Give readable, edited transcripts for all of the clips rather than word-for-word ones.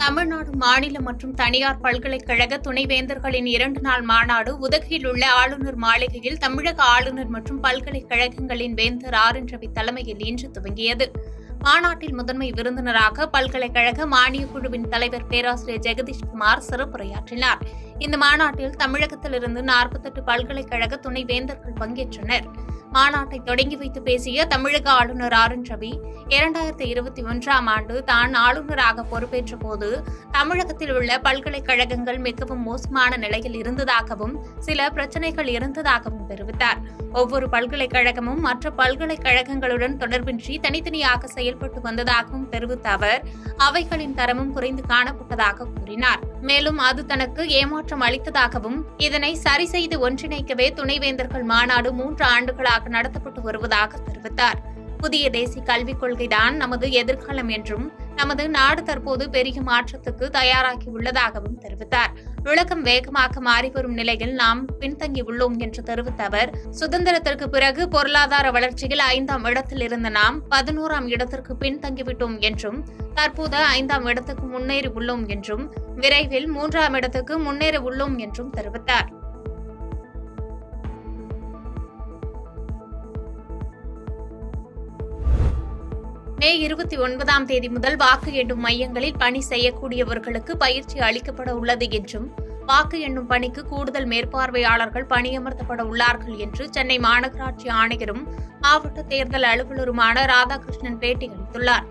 தமிழ்நாடு மாநில மற்றும் தனியார் பல்கலைக்கழக துணைவேந்தர்களின் 2 நாள் மாநாடு உதகையில் உள்ள ஆளுநர் மாளிகையில் தமிழக ஆளுநர் மற்றும் பல்கலைக்கழகங்களின் வேந்தர் ஆர்.என். ரவி தலைமையில் இன்று துவங்கியது. மாநாட்டில் முதன்மை விருந்தினராக பல்கலைக்கழக மானியக் குழுவின் தலைவர் பேராசிரியர் ஜெகதீஷ்குமார் சிறப்புரையாற்றினார். இந்த மாநாட்டில் தமிழகத்திலிருந்து 48 பல்கலைக்கழக துணைவேந்தர்கள் பங்கேற்றனர். மாநாட்டை தொடங்கி வைத்து பேசிய தமிழக ஆளுநர் ஆர்.என். ரவி, 2021ஆம் ஆண்டு தான் ஆளுநராக பொறுப்பேற்ற போது தமிழகத்தில் உள்ள பல்கலைக்கழகங்கள் மிகவும் மோசமான நிலையில் இருந்ததாகவும் சில பிரச்சினைகள் இருந்ததாகவும் தெரிவித்தார். ஒவ்வொரு பல்கலைக்கழகமும் மற்ற பல்கலைக்கழகங்களுடன் தொடர்பின்றி தனித்தனியாக செயல்பட்டு வந்ததாகவும் தெரிவித்த அவர், அவைகளின் தரமும் குறைந்து காணப்பட்டதாக கூறினார். மேலும் அது தனக்கு ஏமாற்றம் அளித்ததாகவும் இதனை சரி செய்து ஒன்றிணைக்கவே துணைவேந்தர்கள் மாநாடு 3 ஆண்டுகளாக நடத்தப்பட்டு வருவதாக தெரிவித்தார். புதிய தேசிய கல்விக் கொள்கைதான் நமது எதிர்காலம் என்றும் நமது நாடு தற்போது பெரிய மாற்றத்துக்கு தயாராகி உள்ளதாகவும் தெரிவித்தார். உலகம் வேகமாக மாறிவரும் நிலையில் நாம் பின்தங்கியுள்ளோம் என்று தெரிவித்த அவர், சுதந்திரத்திற்கு பிறகு பொருளாதார வளர்ச்சியில் 5ஆம் இடத்தில் இருந்த நாம் 11ஆம் இடத்திற்கு பின்தங்கிவிட்டோம் என்றும் தற்போது 5ஆம் இடத்துக்கு முன்னேறி உள்ளோம் என்றும் விரைவில் 3ஆம் இடத்துக்கு முன்னேற உள்ளோம் என்றும் தெரிவித்தார். மே 29ஆம் தேதி முதல் வாக்கு எண்ணும் மையங்களில் பணி செய்யக்கூடியவர்களுக்கு பயிற்சி அளிக்கப்பட உள்ளது என்றும் வாக்கு எண்ணும் பணிக்கு கூடுதல் மேற்பார்வையாளர்கள் பணியமர்த்தப்பட உள்ளார்கள் என்று சென்னை மாநகராட்சி ஆணையரும் மாவட்ட தேர்தல் அலுவலருமான ராதாகிருஷ்ணன் பேட்டியளித்துள்ளார்.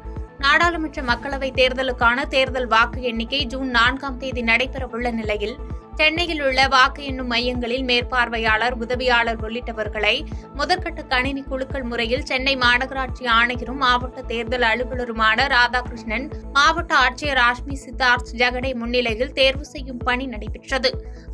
நாடாளுமன்ற மக்களவைத் தேர்தலுக்கான தேர்தல் வாக்கு எண்ணிக்கை ஜூன் 4ஆம் தேதி நடைபெறவுள்ள நிலையில் சென்னையில் உள்ள வாக்கு எண்ணும் மையங்களில் மேற்பார்வையாளர், உதவியாளர் உள்ளிட்டவர்களை முதற்கட்ட கணினி குலுக்கல் முறையில் சென்னை மாநகராட்சி ஆணையரும் மாவட்ட தேர்தல் அலுவலருமான ராதாகிருஷ்ணன், மாவட்ட ஆட்சியர் ராஷ்மி சித்தார்த் ஜெகடே முன்னிலையில் தேர்வு செய்யும் பணி நடைபெற்றது.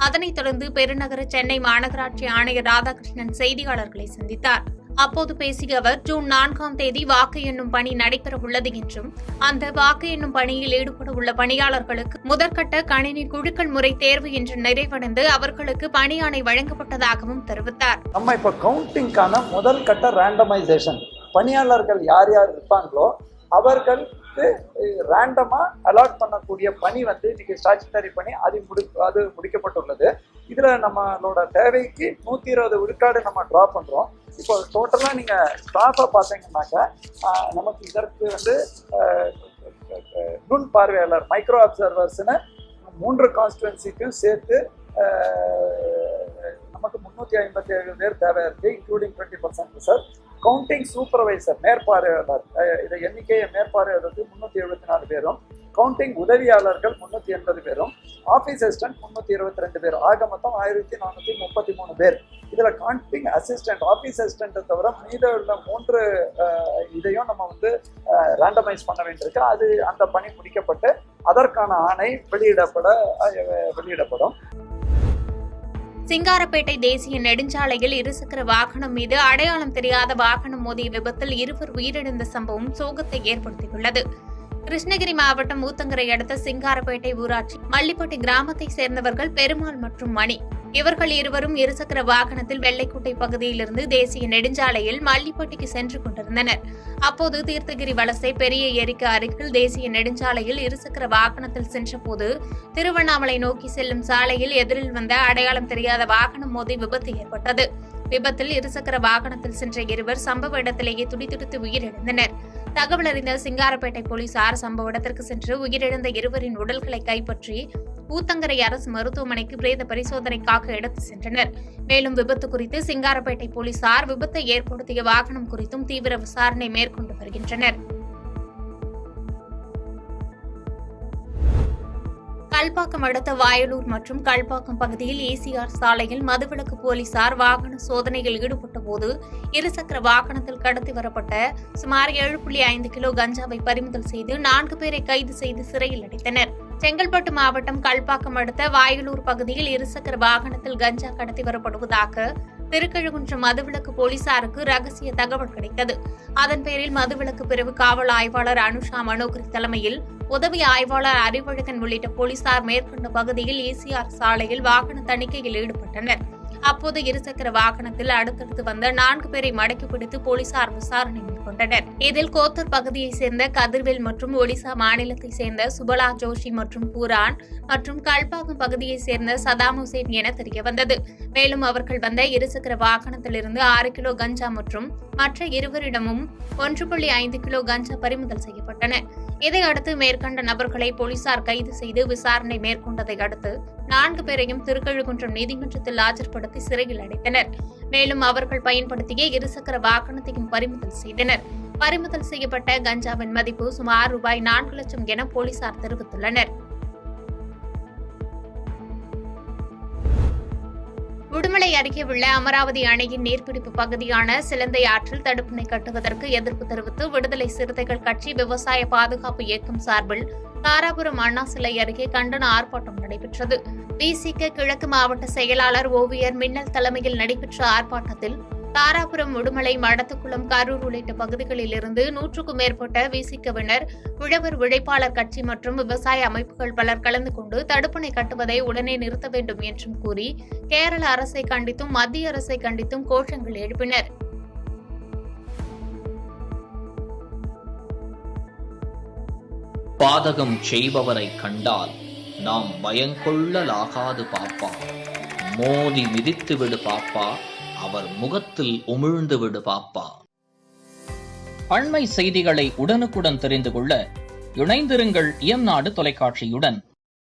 அதனைத் தொடர்ந்து பெருநகர சென்னை மாநகராட்சி ஆணையர் ராதாகிருஷ்ணன் செய்தியாளர்களை சந்தித்தார். அப்போது பேசிய அவர், ஜூன் 4ஆம் தேதி வாக்கு எண்ணும் பணி நடைபெறவுள்ளது என்றும் அந்த வாக்கு எண்ணும் பணியில் ஈடுபட உள்ள பணியாளர்களுக்கு முதற்கட்ட கணினி குழுக்கள் முறை தேர்வு இன்று நிறைவடைந்து அவர்களுக்கு பணியாணை வழங்கப்பட்டதாகவும் தெரிவித்தார். நம்ம இப்ப கவுண்டிங்கான முதல் கட்ட ரேண்டமைசேஷன் பணியாளர்கள் யார் யார் இருப்பாங்களோ அவர்களுக்கு ரேண்டமா அலாட் பண்ணக்கூடிய பணி இன்னைக்கு ஸ்டாச்சுட்டரி பணி அது முடிக்கப்பட்டுள்ளது. இதுல நம்மளோட தேவைக்கு 120 விழுக்காடு நம்ம டிரா பண்றோம். இப்போ டோட்டலா நீங்க ஸ்டாஃபை பார்த்தீங்கன்னாக்கா நமக்கு இதற்கு நுண் பார்வையாளர் மைக்ரோ அப்சர்வர்ஸ்னு 3 கான்ஸ்டுவன்சிக்கும் சேர்த்து நமக்கு 357 பேர் தேவை இருக்கு, இன்க்ளூடிங் 20% ரிசர்வ். கவுண்டிங் சூப்பர்வைசர் மேற்பார்வையாளர் இதை எண்ணிக்கையை மேற்பார்வையாளருக்கு 374 பேரும், கவுண்டிங் உதவியாளர்கள் 380 பேரும், ஆஃபீஸ் அசிஸ்டன்ட் 322 பேர், ஆக மொத்தம் 1433 பேர். இதுல கவுண்டிங் அசிஸ்டன்ட், ஆஃபீஸ் அசிஸ்டன்ட்டை தவிர மீத உள்ள 3 இதையும் நம்ம ரேண்டமைஸ் பண்ண வேண்டியிருக்கு. அது அந்த பணி முடிக்கப்பட்டு அதற்கான ஆணை வெளியிடப்படும். சிங்காரப்பேட்டை தேசிய நெடுஞ்சாலையில் இருசக்கர வாகனம் மீது அடையாளம் தெரியாத வாகனம் மோதிய விபத்தில் 2 உயிரிழந்த சம்பவம் சோகத்தை ஏற்படுத்தியுள்ளது. கிருஷ்ணகிரி மாவட்டம் ஊத்தங்கரை அடுத்த சிங்காரப்பேட்டை ஊராட்சி மல்லிப்பட்டி கிராமத்தை சேர்ந்தவர்கள் பெருமாள் மற்றும் மணி. இவர்கள் இருவரும் இருசக்கர வாகனத்தில் வெள்ளைக்குட்டை பகுதியிலிருந்து தேசிய நெடுஞ்சாலையில் மல்லிப்பட்டிக்கு சென்று கொண்டிருந்தனர். அப்போது தீர்த்தகிரி வலசை பெரிய ஏரிக்கு அருகில் தேசிய நெடுஞ்சாலையில் இருசக்கர வாகனத்தில் சென்றபோது திருவண்ணாமலை நோக்கி செல்லும் சாலையில் எதிரில் வந்த அடையாளம் தெரியாத வாகனம் மோதி விபத்து ஏற்பட்டது. விபத்தில் இருசக்கர வாகனத்தில் சென்ற இருவர் சம்பவ இடத்திலேயே துடிதுடித்து உயிரிழந்தனர். தகவல் அறிந்த சிங்காரப்பேட்டை போலீசார் சம்பவ இடத்திற்கு சென்று உயிரிழந்த இருவரின் உடல்களை கைப்பற்றி ஊத்தங்கரை அரசு மருத்துவமனைக்கு பிரேத பரிசோதனைக்காக எடுத்து சென்றனர். மேலும் விபத்து குறித்து சிங்காரப்பேட்டை போலீசார் விபத்தை ஏற்படுத்திய வாகனம் குறித்தும் தீவிர விசாரணை மேற்கொண்டு வருகின்றனர். கல்பாக்கம் அடுத்த வாயலூர் மற்றும் கல்பாக்கம் பகுதியில் ஈசிஆர் சாலையில் மதுவிலக்கு போலீசார் வாகன சோதனையில் ஈடுபட்ட போது இருசக்கர வாகனத்தில் கடத்தி வரப்பட்ட சுமார் 7.5 கிலோ கஞ்சாவை பறிமுதல் செய்து 4 பேரை கைது செய்து சிறையில் அடைத்தனர். செங்கல்பட்டு மாவட்டம் கல்பாக்கம் அடுத்த வாயலூர் பகுதியில் இருசக்கர வாகனத்தில் கஞ்சா கடத்தி வரப்படுவதாக திருக்கழுகுன்றம் மதுவிலக்கு போலீசாருக்கு ரகசிய தகவல் கிடைத்தது. அதன் பேரில் மதுவிலக்கு பிரிவு காவல் ஆய்வாளர் அனுஷா மனோகரி தலைமையில் உதவி ஆய்வாளர் அறிவழகன் உள்ளிட்ட போலீசார் மேற்கொண்ட பகுதியில் ஈசிஆர் சாலையில் வாகன தணிக்கையில் ஈடுபட்டனர். அப்போது இருசக்கர வாகனத்தில் அடுத்தடுத்து வந்த 4 பேரை மடக்கி பிடித்து போலீசார் விசாரணை மேற்கொண்டனர். இதில் கோத்தூர் பகுதியைச் சேர்ந்த கதிர்வேல் மற்றும் ஒடிசா மாநிலத்தைச் சேர்ந்த சுபலா ஜோஷி மற்றும் பூரான் மற்றும் கல்பாக்கம் பகுதியைச் சேர்ந்த சதாம் ஹுசேன் என தெரியவந்தது. மேலும் அவர்கள் வந்த இருசக்கர வாகனத்திலிருந்து 6 கிலோ கஞ்சா மற்றும் மற்ற இருவரிடமும் 1.5 கிலோ கஞ்சா பறிமுதல் செய்யப்பட்டன. இதையடுத்து மேற்கண்ட நபர்களை போலீசார் கைது செய்து விசாரணை மேற்கொண்டதை அடுத்து 4 பேரையும் திருக்கழுகுன்றம் நீதிமன்றத்தில் ஆஜர்படுத்தி சிறையில் அடைத்தனர். மேலும் அவர்கள் பயன்படுத்திய இருசக்கர வாகனத்தையும் பறிமுதல் செய்தனர். பறிமுதல் செய்யப்பட்ட கஞ்சாவின் மதிப்பு சுமார் ரூபாய் 4 லட்சம் என போலீசார் தெரிவித்துள்ளனர். உடுமலை அருகே உள்ள அமராவதி அணையின் நீர்பிடிப்பு பகுதியான சிலந்தை ஆற்றில் தடுப்பணை கட்டுவதற்கு எதிர்ப்பு தெரிவித்து விடுதலை சிறுத்தைகள் கட்சி விவசாய பாதுகாப்பு இயக்கம் சார்பில் தாராபுரம் அண்ணா சிலை அருகே கண்டன ஆர்ப்பாட்டம் நடைபெற்றது. விசிக கிழக்கு மாவட்ட செயலாளர் ஓவியர் மின்னல் தலைமையில் நடைபெற்ற ஆர்ப்பாட்டத்தில் தாராபுரம், உடுமலை, மடத்துக்குளம், கரூர் உள்ளிட்ட பகுதிகளில் இருந்து 100க்கும் மேற்பட்ட விசிகவினர், உழவர் உழைப்பாளர் கட்சி மற்றும் விவசாய அமைப்புகள் பலர் கலந்து கொண்டு தடுப்பணை கட்டுவதை உடனே நிறுத்த வேண்டும் என்றும் கூறி கேரள அரசை கண்டித்தும் மத்திய அரசை கண்டித்தும் கோஷங்கள் எழுப்பினர். பாதகம் செய்பவரை கண்டால் நாம் பயங்கொள்ளலாகாது பாப்பா, மோதி மிதித்து விடு பாப்பா, அவர் முகத்தில் உமிழ்ந்து விடு பாப்பா. அண்மை செய்திகளை உடனுக்குடன் தெரிந்து கொள்ள இணைந்திருங்கள் இயம்நாடு தொலைக்காட்சியுடன்.